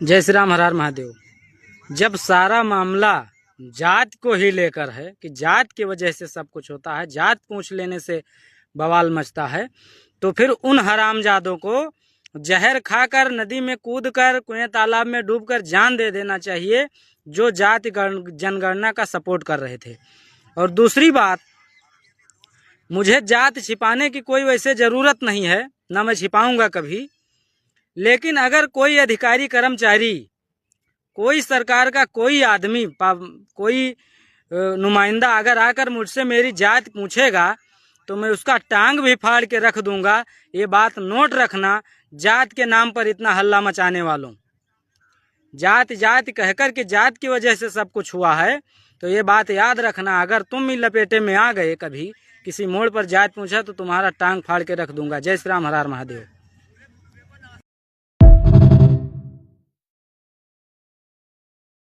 जय श्री राम, हर हर महादेव। जब सारा मामला जात को ही लेकर है कि जात की वजह से सब कुछ होता है, जात पूछ लेने से बवाल मचता है, तो फिर उन हरामजादों को जहर खाकर, नदी में कूदकर, कुएं तालाब में डूबकर जान दे देना चाहिए जो जाति जनगणना का सपोर्ट कर रहे थे। और दूसरी बात, मुझे जात छिपाने की कोई वैसे ज़रूरत नहीं है, ना मैं छिपाऊंगा कभी। लेकिन अगर कोई अधिकारी, कर्मचारी, कोई सरकार का कोई आदमी, कोई नुमाइंदा अगर आकर मुझसे मेरी जात पूछेगा तो मैं उसका टांग भी फाड़ के रख दूंगा। ये बात नोट रखना, जात के नाम पर इतना हल्ला मचाने वालों। जात जात कहकर के जात की वजह से सब कुछ हुआ है, तो ये बात याद रखना। अगर तुम भी लपेटे में आ गए, कभी किसी मोड़ पर जात पूछा, तो तुम्हारा टांग फाड़ के रख दूंगा। जय श्री राम, हर हर महादेव।